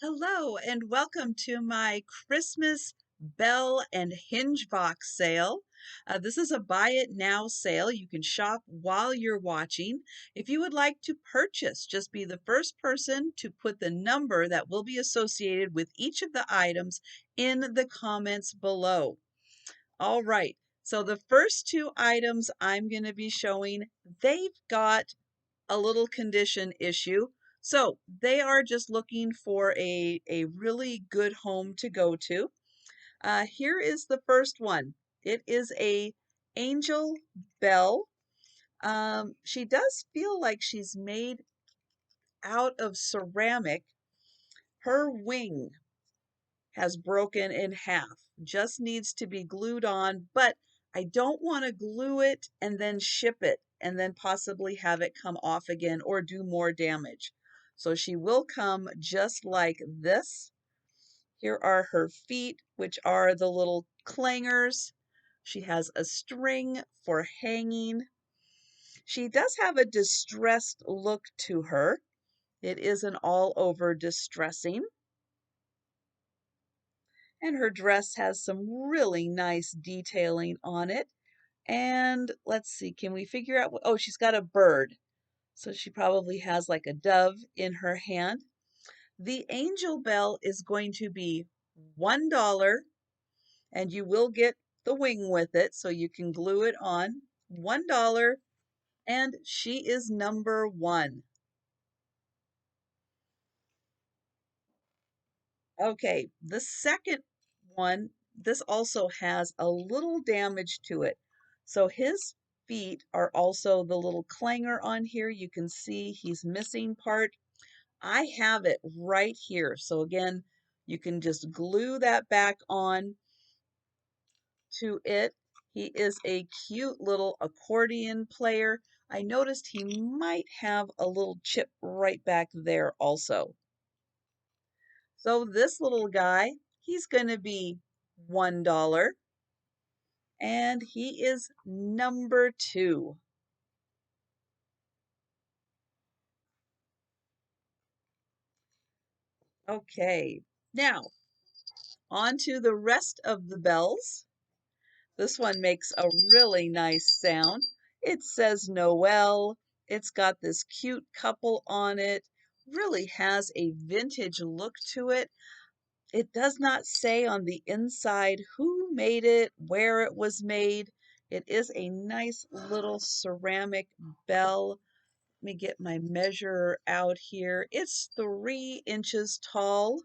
Hello and welcome to my Christmas Bell and Hinge box sale. This is a buy it now sale. You can shop while you're watching. If you would like to purchase, just be the first person to put the number that will be associated with each of the items in the comments below. All right, so the first two items I'm going to be showing, they've got a little condition issue. So they are just looking for a really good home to go to. Here is the first one. It is a angel bell. She does feel like she's made out of ceramic. Her wing has broken in half, just needs to be glued on, but I don't want to glue it and then ship it and then possibly have it come off again or do more damage. So she will come just like this. Here are her feet, which are the little clangers. She has a string for hanging. She does have a distressed look to her. It isn't all over distressing. And her dress has some really nice detailing on it. And let's see, can we figure out oh, she's got a bird. So she probably has like a dove in her hand. The angel bell is going to be $1, and you will get the wing with it, so you can glue it on. $1, and she is number one. Okay, the second one, this also has a little damage to it. So his feet are also the little clanger on here. You can see he's missing part. I have it right here. So again, you can just glue that back on to it. He is a cute little accordion player. I noticed he might have a little chip right back there also. So this little guy, he's going to be $1, and he is number two. Okay, now on to the rest of the bells. This one makes a really nice sound. It says Noel. It's got this cute couple on it. Really has a vintage look to it. It does not say on the inside who made it, where it was made. It is a nice little ceramic bell. Let me get my measure out here. It's 3 inches tall,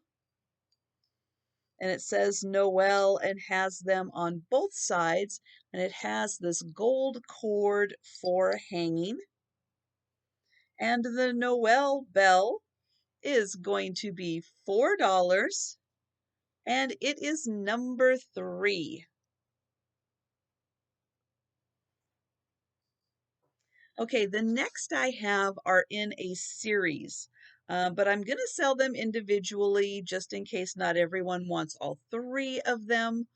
and it says Noel and has them on both sides, and it has this gold cord for hanging. And the Noel bell is going to be $4, and it is number three. Okay, the next I have are in a series, but I'm going to sell them individually just in case not everyone wants all three of them.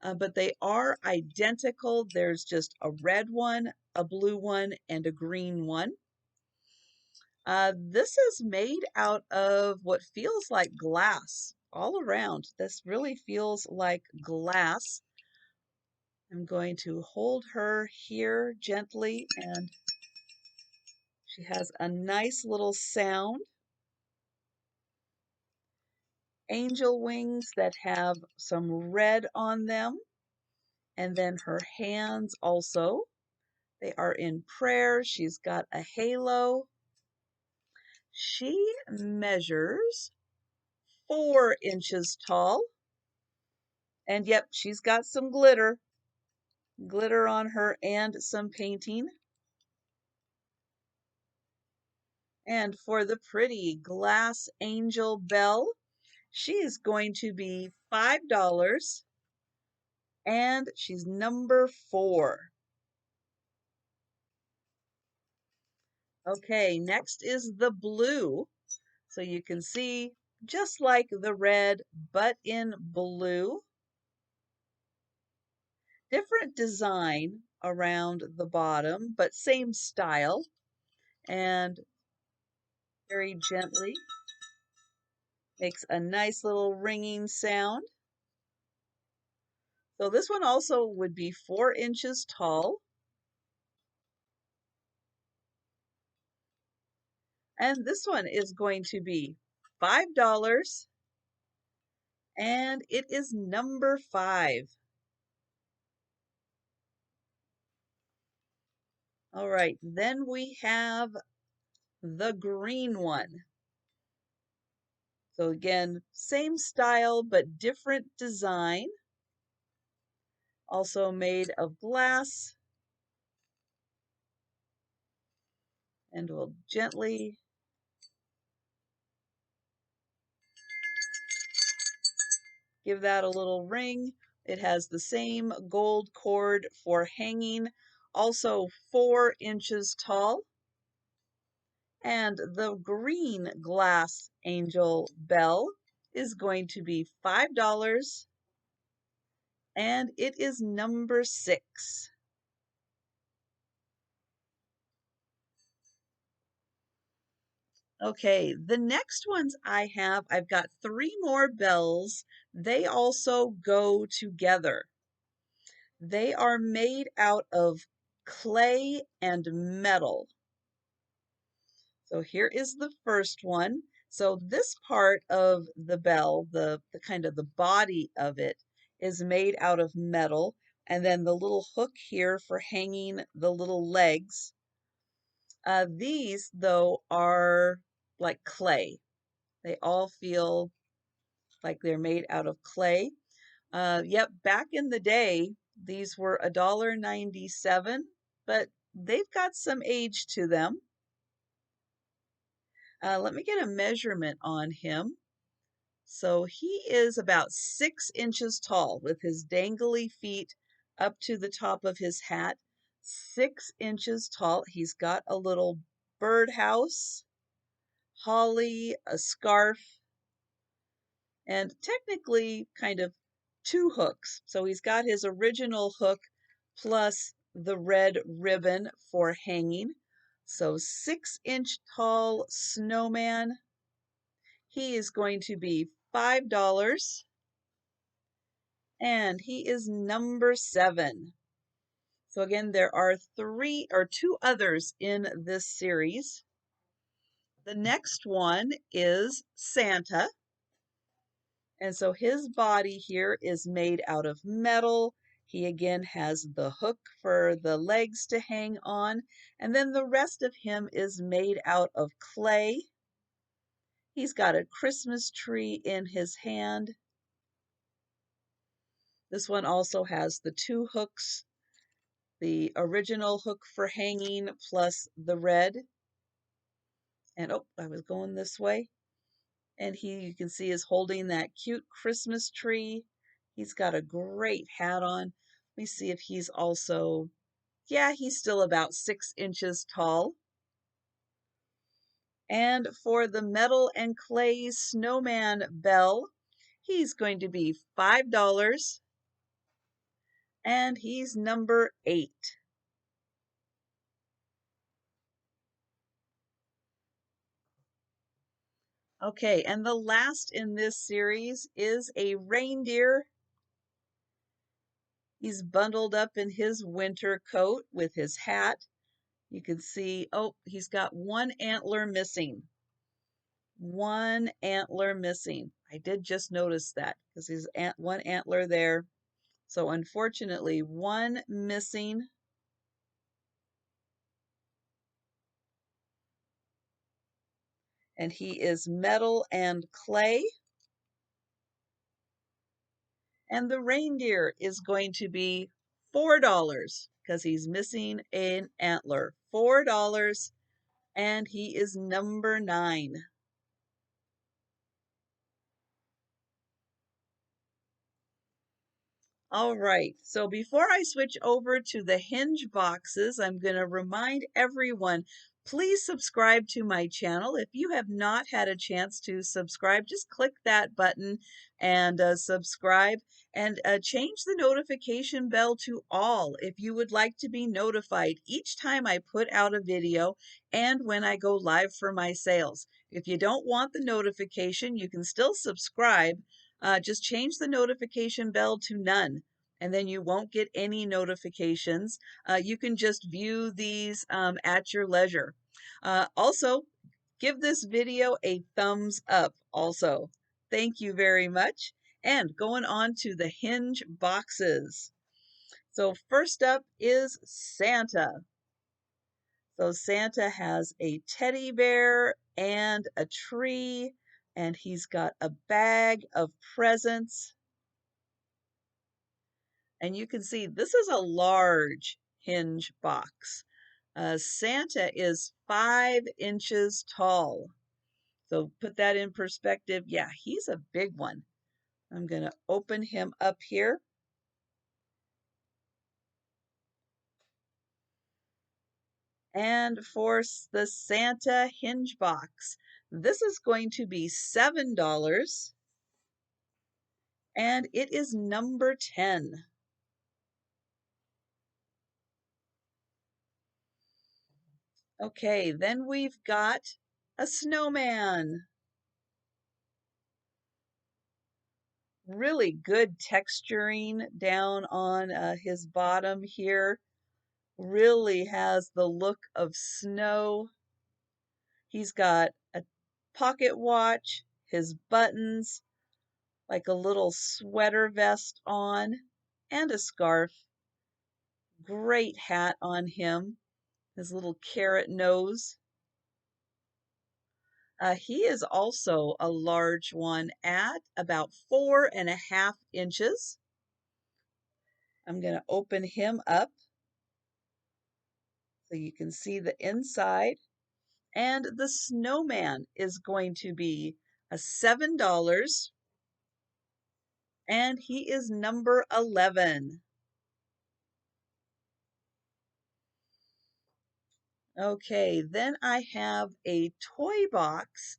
But they are identical. There's just a red one, a blue one, and a green one. This is made out of what feels like glass all around. This really feels like glass. I'm going to hold her here gently, and she has a nice little sound. Angel wings that have some red on them, and then her hands also. They are in prayer. She's got a halo. She measures 4 inches tall, and yep, she's got some glitter on her and some painting. And for the pretty glass angel bell, she is going to be $5, and she's number four. Okay, next is the blue. So you can see just like the red, but in blue. Different design around the bottom, but same style. And very gently, Makes a nice little ringing sound. So this one also would be 4 inches tall. And this one is going to be $5. And it is number 5. All right, then we have the green one. So again, same style, but different design. Also made of glass. And we'll gently give that a little ring. It has the same gold cord for hanging, also 4 inches tall. And the green glass angel bell is going to be $5. And it is number 6. Okay, the next ones I've got 3 more bells. They also go together. They are made out of clay and metal. So here is the first one. So this part of the bell, the kind of the body of it, is made out of metal. And then the little hook here for hanging the little legs. These, though, are like clay. They all feel like they're made out of clay. Yep, back in the day, these were $1.97, but they've got some age to them. Let me get a measurement on him. So he is about 6 inches tall with his dangly feet up to the top of his hat. 6 inches tall. He's got a little birdhouse, holly, a scarf, and technically kind of 2 hooks. So he's got his original hook plus the red ribbon for hanging. So 6-inch tall snowman. He is going to be $5. And he is number 7. So again, there are 2 others in this series. The next one is Santa. And so his body here is made out of metal. He again has the hook for the legs to hang on. And then the rest of him is made out of clay. He's got a Christmas tree in his hand. This one also has the 2 hooks, the original hook for hanging plus the red. And oh, I was going this way. And he, you can see, is holding that cute Christmas tree. He's got a great hat on. Let me see if he's also, yeah, he's still about 6 inches tall. And for the metal and clay snowman bell, he's going to be $5. And he's number 8. Okay, and the last in this series is a reindeer. He's bundled up in his winter coat with his hat. You can see, oh, he's got 1 antler missing. 1 antler missing. I did just notice that because he's 1 antler there. So unfortunately, 1 missing. And he is metal and clay. And the reindeer is going to be $4 because he's missing an antler. $4, and he is number 9. All right, so before I switch over to the Hinge boxes, I'm going to remind everyone, please subscribe to my channel. If you have not had a chance to subscribe, just click that button and subscribe, and change the notification bell to all if you would like to be notified each time I put out a video and when I go live for my sales. If you don't want the notification, you can still subscribe. Just change the notification bell to none, and then you won't get any notifications. You can just view these at your leisure. Also, give this video a thumbs up also. Thank you very much. And going on to the Hinge boxes. So first up is Santa. So Santa has a teddy bear and a tree, and he's got a bag of presents. And you can see this is a large Hinge box. Santa is 5 inches tall. So put that in perspective. Yeah, he's a big one. I'm going to open him up here. And for the Santa Hinge box, this is going to be $7, and it is number 10. Okay, then we've got a snowman. Really good texturing down on his bottom here. Really has the look of snow. He's got a pocket watch, his buttons, like a little sweater vest on, and a scarf. Great hat on him, his little carrot nose. He is also a large one at about 4.5 inches. I'm going to open him up so you can see the inside. And the snowman is going to be a $7, and he is number 11. Okay, then I have a toy box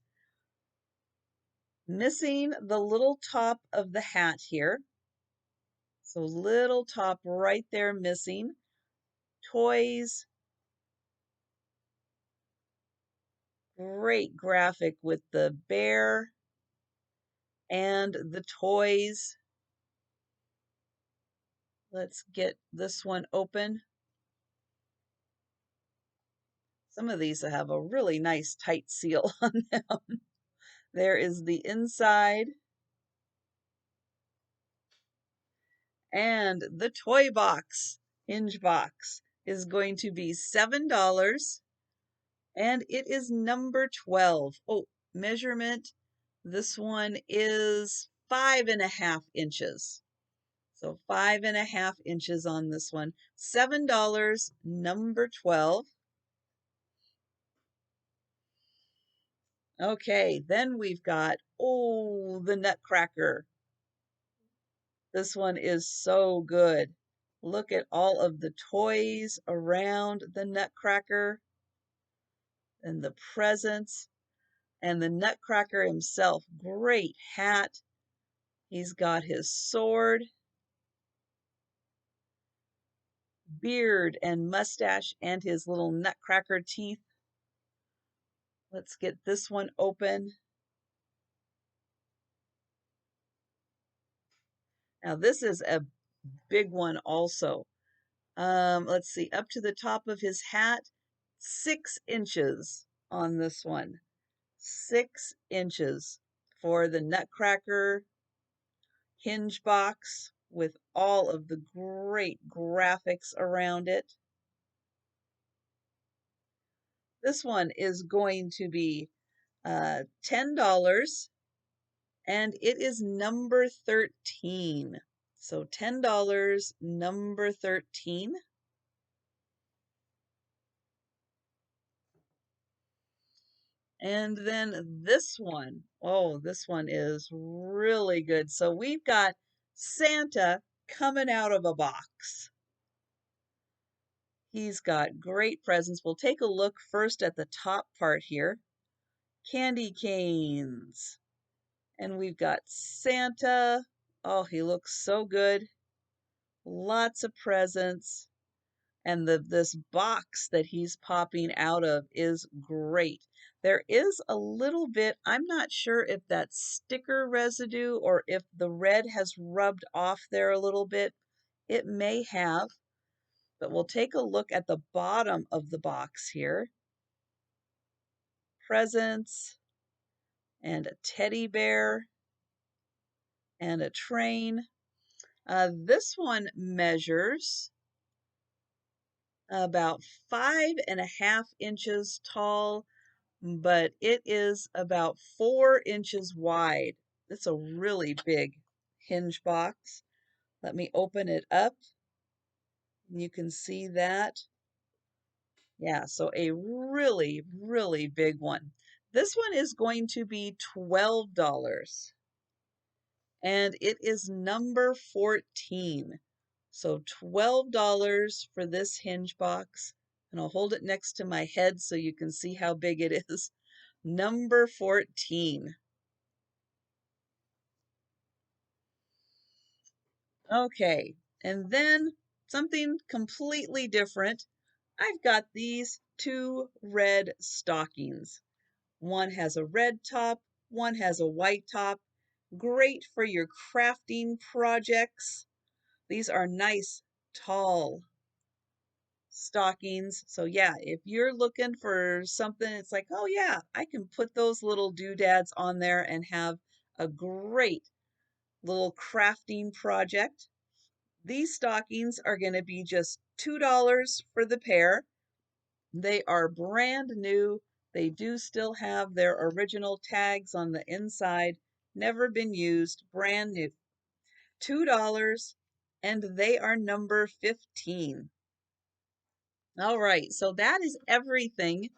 missing the little top of the hat here. So little top right there missing. Toys. Great graphic with the bear and the toys. Let's get this one open. Some of these have a really nice tight seal on them. There is the inside. And the toy box, Hinge box, is going to be $7, and it is number 12. Oh, measurement. This one is 5.5 inches. So 5.5 inches on this one. $7, number 12. Okay, then we've got, oh, the Nutcracker. This one is so good. Look at all of the toys around the Nutcracker and the presents and the Nutcracker himself. Great hat. He's got his sword, beard and mustache, and his little Nutcracker teeth. Let's get this one open. Now this is a big one also. Let's see, up to the top of his hat, 6 inches on this one. 6 inches for the Nutcracker Hinge box with all of the great graphics around it. This one is going to be $10, and it is number 13. So $10, number 13. And then this one, oh, this one is really good. So we've got Santa coming out of a box. He's got great presents. We'll take a look first at the top part here. Candy canes. And we've got Santa. Oh, he looks so good. Lots of presents. And this box that he's popping out of is great. There is a little bit, I'm not sure if that's sticker residue or if the red has rubbed off there a little bit. It may have, but we'll take a look at the bottom of the box here. Presents and a teddy bear and a train. This one measures about 5.5 inches tall, but it is about 4 inches wide. It's a really big hinge box. Let me open it up. You can see that. Yeah, so a really, really big one. This one is going to be $12, and it is number 14. So $12 for this hinge box, and I'll hold it next to my head so you can see how big it is. Number 14. Okay, and then something completely different. I've got these two red stockings. One has a red top, one has a white top. Great for your crafting projects. These are nice, tall stockings. So yeah, if you're looking for something, it's like, oh yeah, I can put those little doodads on there and have a great little crafting project. These stockings are going to be just $2 for the pair. They are brand new. They do still have their original tags on the inside. Never been used, brand new. $2, and they are number 15. All right, so that is everything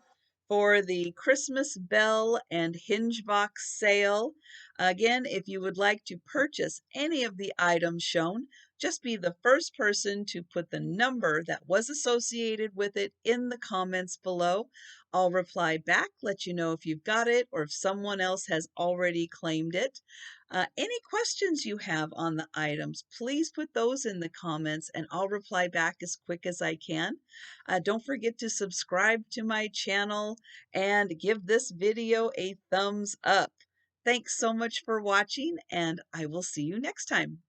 for the Christmas Bell and Hinge Box sale. Again, if you would like to purchase any of the items shown, just be the first person to put the number that was associated with it in the comments below. I'll reply back, let you know if you've got it or if someone else has already claimed it. Any questions you have on the items, please put those in the comments and I'll reply back as quick as I can. Don't forget to subscribe to my channel and give this video a thumbs up. Thanks so much for watching, and I will see you next time.